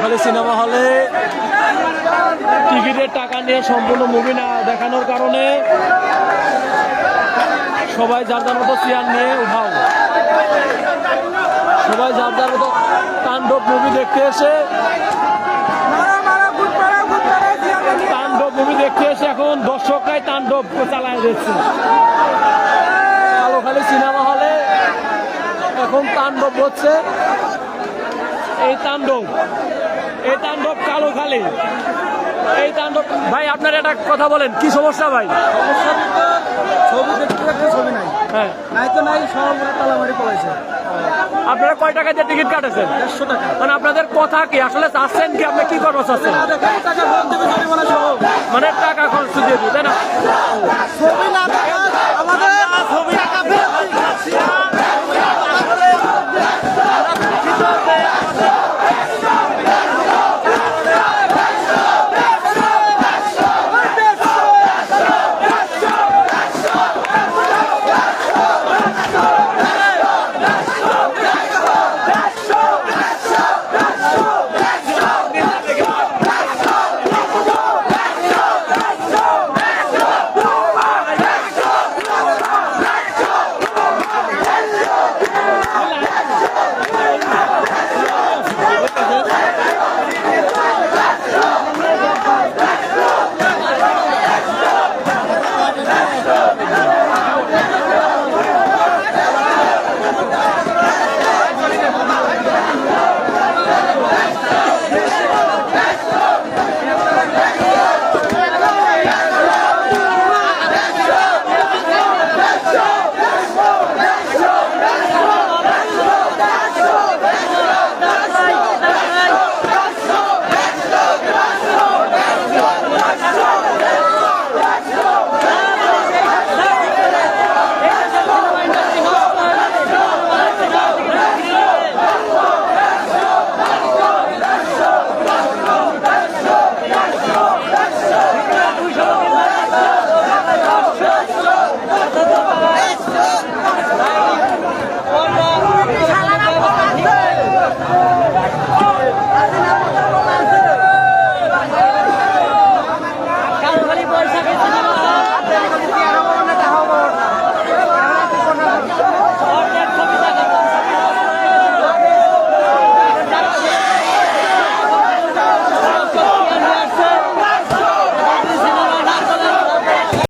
খালি সিনেমা হলে টিকিটের টাকা নিয়ে সম্পূর্ণ মুভি না দেখানোর কারণে সবাই যার যার মতো চেয়ার নিয়ে উঠাও, সবাই যার যার মতো তাণ্ডব মুভি দেখতে এসে এখন দর্শকরাই তাণ্ডব চালায় দিচ্ছে। কালোখালী সিনেমা হলে এখন তাণ্ডব হচ্ছে, এই তাণ্ডব কালোখালী, এই তাণ্ডব। ভাই আপনার একটা কথা বলেন, কি সমস্যা ভাই? ছবি দেখতে দেখতে ছবি নাই, হ্যাঁ নাই তো নাই, সব তালামারি পড়েছে। আপনারা কয় টাকা দিয়ে টিকিট কাটেছেন? 150 টাকা। মানে আপনাদের কথা কি আসলে চাচ্ছেন কি, আপনি কি করবো চাচ্ছেন? টাকা ফেরত দেবে জরিমানা সহ। মানে টাকা খরচ দিয়ে দিই, তাই না? ছবি না